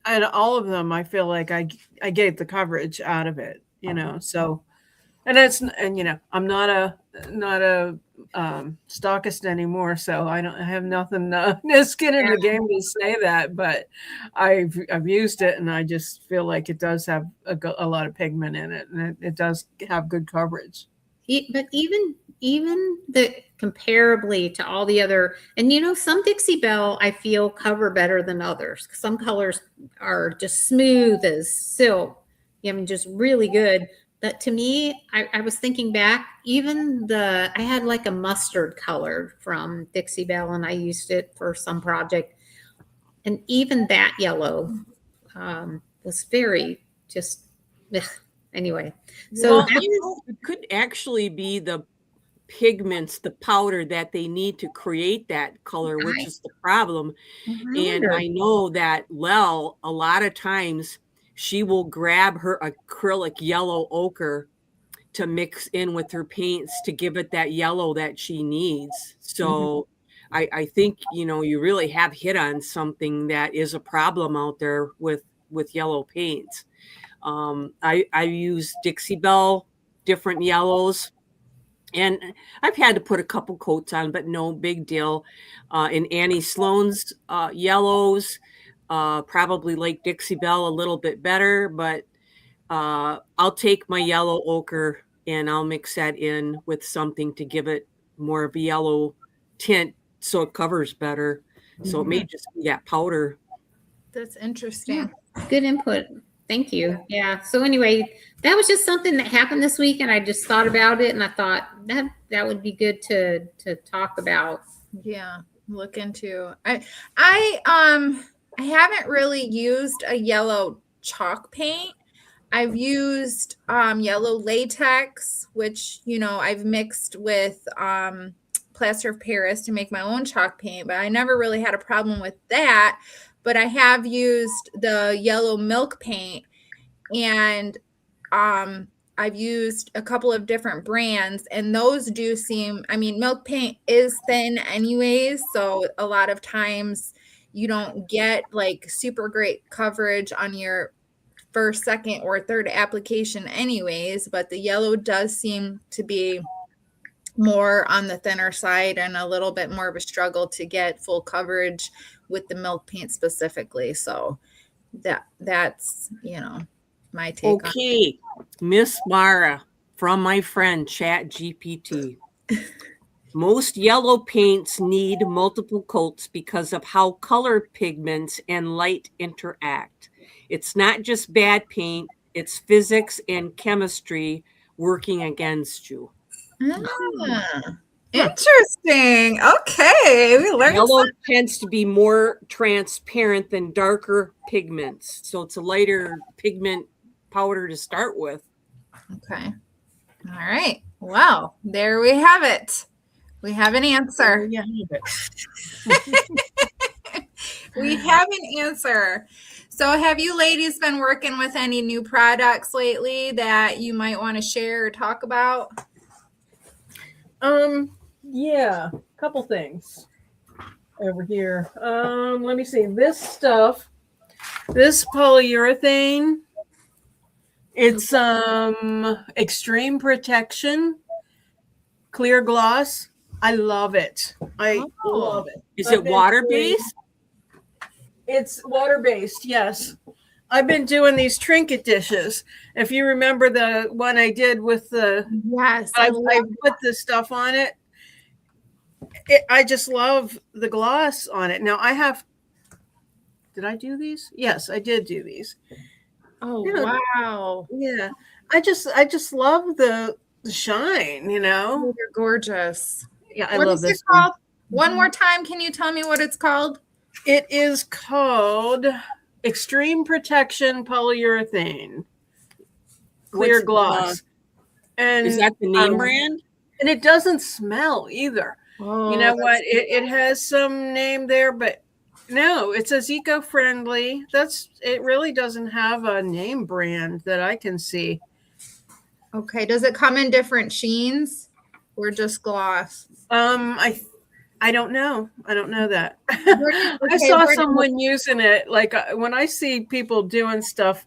all of them, I feel like I gave the coverage out of it, so, and I'm not a stockist anymore, so I have nothing, no skin in the game to say that, but I've used it, and I just feel like it does have a lot of pigment in it, and it does have good coverage. But even the comparably to all the other, and some Dixie Belle I feel cover better than others. Some colors are just smooth as silk. Just really good. But to me, I was thinking back, even I had like a mustard color from Dixie Belle, and I used it for some project. And even that yellow was very just, anyway, so Well, that's, it could actually be the pigments, the powder that they need to create that color, which is the problem. I And wonder. I know that Lel, a lot of times, she will grab her acrylic yellow ochre to mix in with her paints to give it that yellow that she needs. So I think, you really have hit on something that is a problem out there with yellow paints. I use Dixie Belle, different yellows, and I've had to put a couple coats on, but no big deal. In Annie Sloan's yellows, probably like Dixie Belle a little bit better, but I'll take my yellow ochre and I'll mix that in with something to give it more of a yellow tint so it covers better. So it may just be that powder. That's interesting. Good input. Thank you. Yeah. So anyway, that was just something that happened this week, and I just thought about it, and I thought that would be good to talk about. Yeah, look into. I haven't really used a yellow chalk paint. I've used yellow latex, which I've mixed with plaster of Paris to make my own chalk paint, but I never really had a problem with that. But I have used the yellow milk paint, and I've used a couple of different brands, and those do seem, milk paint is thin anyways, so a lot of times you don't get like super great coverage on your first, second, or third application anyways, but the yellow does seem to be more on the thinner side and a little bit more of a struggle to get full coverage with the milk paint specifically. So that's my take on it. Okay, Miss Mara from my friend Chat GPT. Most yellow paints need multiple coats because of how color pigments and light interact. It's not just bad paint, it's physics and chemistry working against you. Interesting. Okay, we learned Yellow something. tends to be more transparent than darker pigments, so it's a lighter pigment powder to start with. Okay. All right. Well, there we have it. We have an answer. Yeah, it. We have an answer. So have you ladies been working with any new products lately that you might want to share or talk about? Yeah, couple things over here. Let me see. This stuff, this polyurethane, it's extreme protection, clear gloss. I love it. I love it. Is it water-based? It's water-based, yes. I've been doing these trinket dishes. If you remember the one I did with the, Yes. I put the stuff on it. I just love the gloss on it. Now did I do these? Yes, I did do these. Oh, Yeah. wow. Yeah. I just love the shine, They're gorgeous. Yeah, I What love is this it called? One more time, can you tell me what it's called? It is called Extreme Protection Polyurethane. Clear gloss. And Is that the name brand? And it doesn't smell either. Oh, You know what? It has some name there, but no, it says eco-friendly. It really doesn't have a name brand that I can see. okay. Does it come in different sheens or just gloss? I don't know. I don't know that. Okay, I saw someone using it. Like when I see people doing stuff,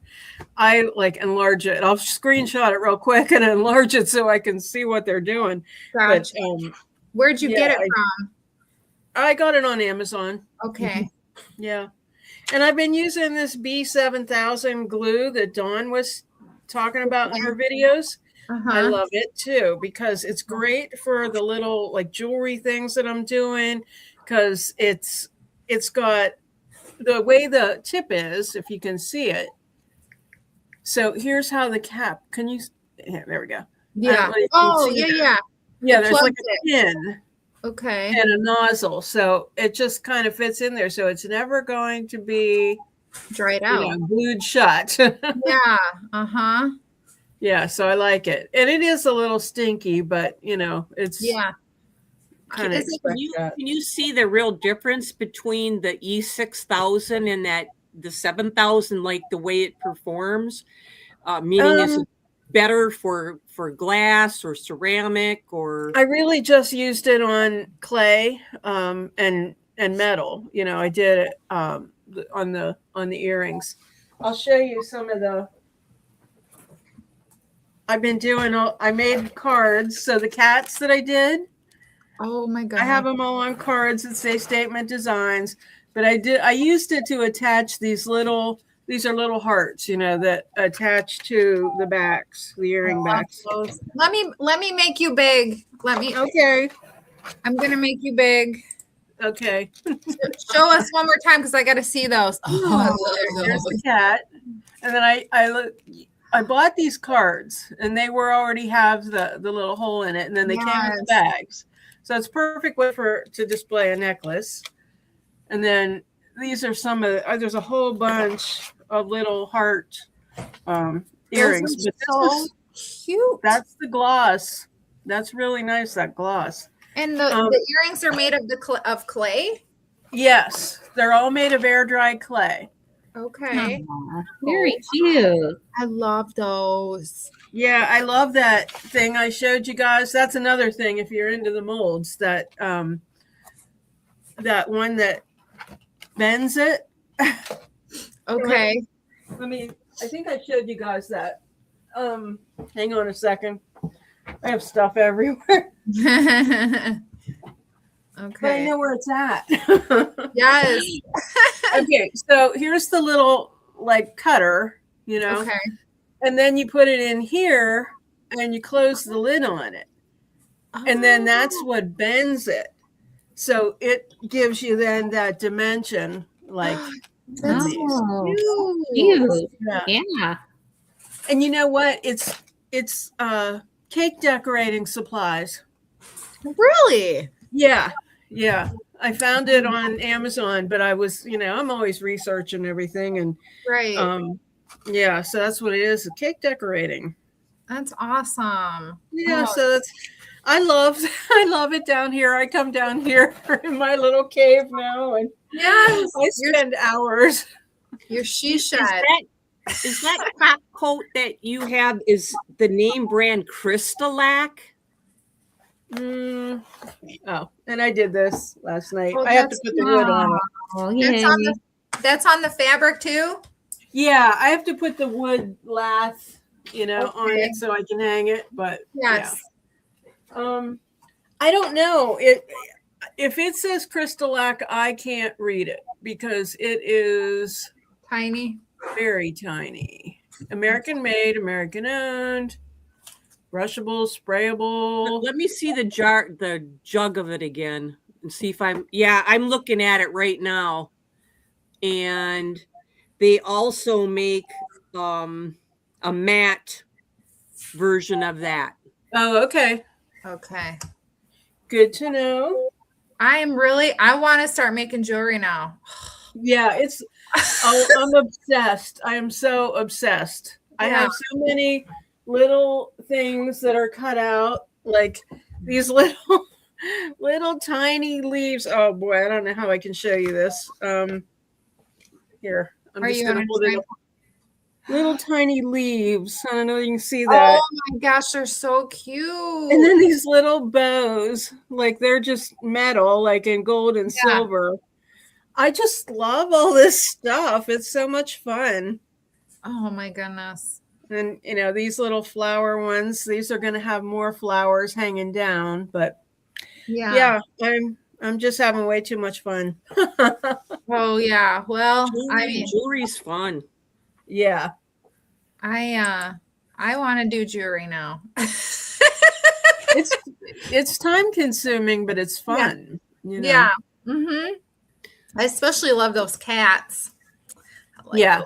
I like enlarge it. I'll screenshot it real quick and enlarge it so I can see what they're doing. Gotcha. But Where'd you get it from? I got it on Amazon. Okay. Yeah. And I've been using this B7000 glue that Dawn was talking about in her videos. I love it too because it's great for the little like jewelry things that I'm doing because it's got the way the tip is, if you can see it. So here's how the cap, there we go. Yeah. Oh, yeah. Yeah, there's like a pin. Okay. And a nozzle. So it just kind of fits in there. So it's never going to be dried out. Glued shut. Yeah. Uh-huh. Yeah, so I like it. And it is a little stinky, but it's Yeah. kind of Is it- expect You that. can you see the real difference between the E6000 and the 7000, like the way it performs? Meaning, is Um, it better for glass or ceramic or? I really just used it on clay and metal. I did it on the earrings. I'll show you some of the. I've been doing. I made cards. So the cats that I did, Oh my I have goodness. them all on cards that say Statement Designs. But I used it to attach these little. These are little hearts, that attach to the backs, the earring backs. Let me make you big. Okay. I'm gonna make you big. Okay. Show us one more time because I gotta see those. Oh, I love There's those. the cat. And then I bought these cards, and they were already have the little hole in it, and then they came with the bags. So it's perfect way to display a necklace. And then these are some of there's a whole bunch of little heart earrings. Those are But so cute. that's the gloss. That's really nice, that gloss. And the earrings are made of clay. Yes, they're all made of air dried clay. Okay. Aw, very cute. I love those. Yeah, I love that thing I showed you guys. That's another thing if you're into the molds, that that one that bends it. Okay. I think I showed you guys that. Hang on a second. I have stuff everywhere. But I Okay. know where it's at. Yes. Okay, so here's the little cutter, Okay. and then you put it in here and you close the lid on it. And then that's what bends it. So it gives you then that dimension, like That's these. Oh, cute. cute. Yeah. Yeah. And you know what? It's cake decorating supplies. Really? Yeah. I found it on Amazon, but I was, I'm always researching everything, and Right. yeah, so that's what it is, cake decorating. That's awesome. Yeah, Oh, so I love it down here. I come down here in my little cave now, and yes. I spend hours. Your she Is shed. that top coat that you have, is the name brand Crystalac? Oh, and I did this last night. Oh, I have to that's put the wood on it. Oh, That's on the fabric too? Yeah, I have to put the wood lath, on Okay. it so I can hang it. But Yes. yeah. I don't know if it says Crystalac, I can't read it because it is Tiny. very tiny. American made, American owned, brushable, sprayable. Let me see the jug of it again and see if I'm looking at it right now. And they also make a matte version of that. Oh, okay. Okay. Good to know. I want to start making jewelry now. Yeah, I'm obsessed. I am so obsessed. I have so many little things that are cut out, like these little tiny leaves. Oh boy, I don't know how I can show you this. Here, I'm just gonna hold it up. Little tiny leaves. I don't know if you can see that. Oh my gosh, they're so cute. And then these little bows, like they're just metal, like in gold and silver. I just love all this stuff. It's so much fun. Oh my goodness. And these little flower ones, these are going to have more flowers hanging down, but yeah, I'm just having way too much fun. Oh yeah. Well, Jewelry's fun. Yeah. I want to do jewelry now. It's time consuming, but it's fun. Yeah. Mm-hmm. I especially love those cats. Yeah.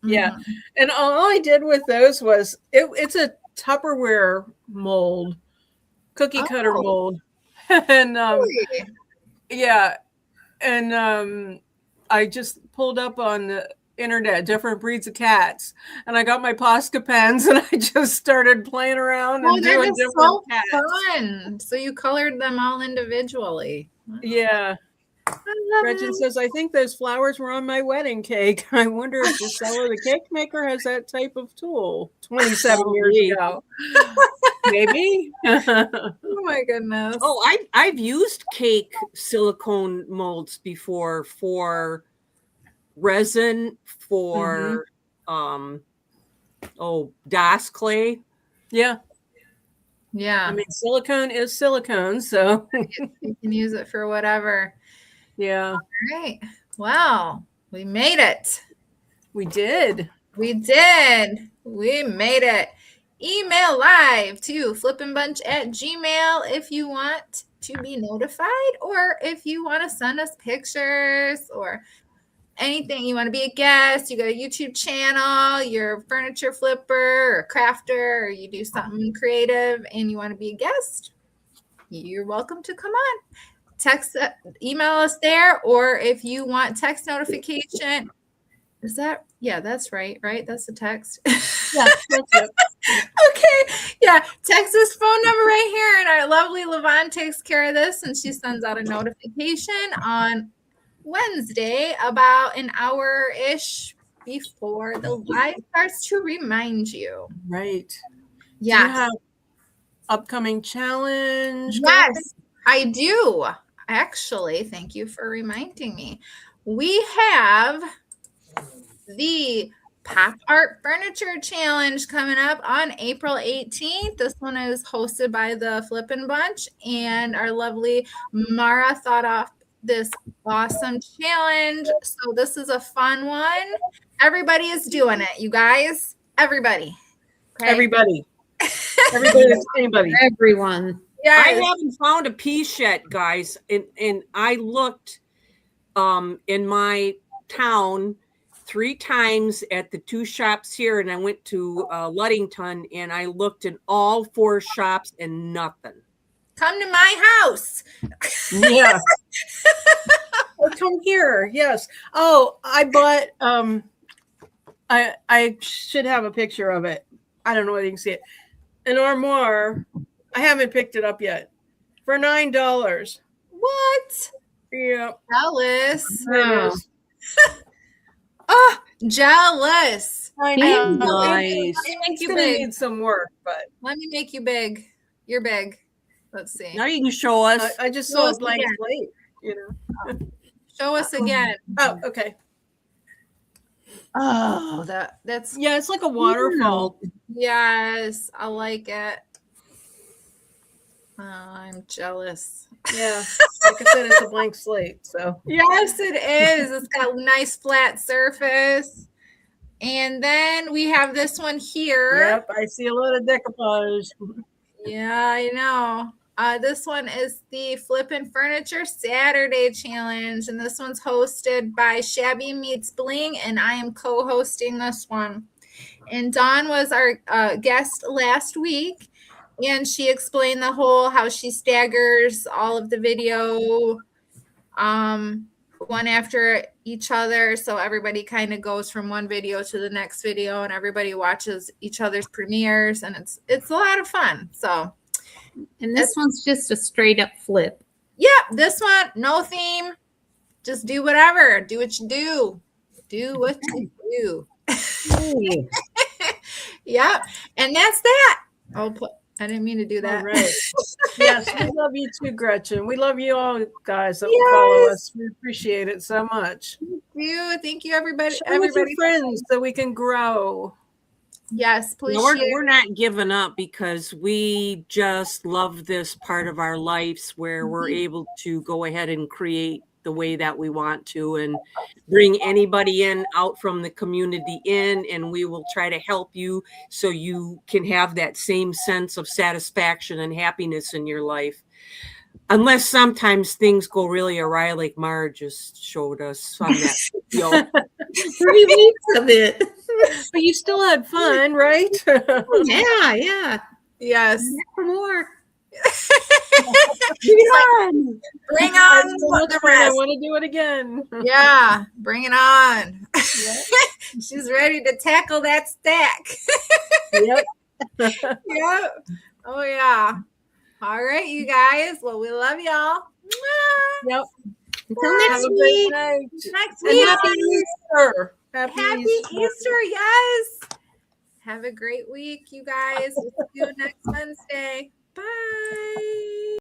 Yeah. And all I did with those was it's a Tupperware mold, cookie cutter mold. And yeah. And I just pulled up on internet, different breeds of cats, and I got my Posca pens and I just started playing around Oh, and they're doing just different so cats. fun. So you colored them all individually. Wow. Yeah. I love Gretchen it. says, I think those flowers were on my wedding cake. I wonder if Gisela, the cake maker, has that type of tool 27 years Probably. ago. Maybe. Oh my goodness. Oh, I've used cake silicone molds before for resin, for DOS clay. Yeah. Yeah. I mean, silicone is silicone, so You can use it for whatever. yeah, All right. Well, we made it. we did. We did. We made it. Email live to flippingbunch@gmail if you want to be notified, or if you want to send us pictures or anything. You want to be a guest, you got a YouTube channel, you're a furniture flipper or crafter, or you do something creative and you want to be a guest, you're welcome to come on. Text, email us there, or if you want text notification, is that, yeah, that's right? That's the text. Yeah, that's it. Okay. Yeah. Text this phone number right here, and our lovely Levon takes care of this, and she sends out a notification on Wednesday about an hour-ish before the live starts to remind you. Right. Do you Yeah. have upcoming challenge? Yes, I do. Actually, thank you for reminding me. We have the Pop Art Furniture Challenge coming up on April 18th. This one is hosted by the Flippin' Bunch, and our lovely Mara thought off this awesome challenge. So this is a fun one. Everybody is doing it, you guys. Everybody. Okay? Everybody. Everybody that's anybody. Everyone. Yes. I haven't found a piece yet, guys, and I looked in my town 3 times at the 2 shops here, and I went to Ludington, and I looked in all 4 shops and nothing. Come to my house. Yeah. Oh, come here. Yes. Oh, I bought I should have a picture of it. I don't know whether you can see it. An armoire. I haven't picked it up yet. For $9. What? Yeah. Jealous. It is. Oh, jealous. I Very know. nice. Make It's you gonna big. need some work, but Let me make you big. You're big. Let's see. Now you can show us. I just Show saw a us blank again. slate, you know. Show us again. Oh, okay. Oh, that's Yeah, it's like a waterfall. yes. I like it. Oh, I'm jealous. Yeah. Like I said, it's a blank slate. So Yes, it is. It's got a nice flat surface. And then we have this one here. yep, I see a lot of decoupage. Yeah, I know. This one is the Flippin' Furniture Saturday Challenge, and this one's hosted by Shabby Meets Bling, and I am co-hosting this one. And Dawn was our guest last week, and she explained the whole how she staggers all of the video one after each other, so everybody kind of goes from one video to the next video, and everybody watches each other's premieres, and it's a lot of fun. So And this one's just a straight up flip. yeah, this one, no theme. Just do whatever. Do what you do. Do what you do. Hey. Yep. And that's that. I didn't mean to do All that. right. Yes, we love you too, Gretchen. We love you all, guys that Yes. follow us. We appreciate it so much. Thank you, everybody. Share with your Everybody. friends so we can grow. Yes, please. No, we're share. not giving up because we just love this part of our lives where we're able to go ahead and create the way that we want to and bring anybody in out from the community in, and we will try to help you so you can have that same sense of satisfaction and happiness in your life. Unless sometimes things go really awry, like Mara just showed us on that video. 3 weeks of it. But you still had fun, right? Yeah. Yes. For more. Bring on I the I rest. want to do it again. Yeah, bring it on. She's ready to tackle that stack. Yep. Yep. Oh yeah. All right, you guys. Well, we love y'all. Yep. Until Have next a great week. night. Next And week. happy Easter. Happy Easter. Yes. Have a great week, you guys. We'll see you next Wednesday.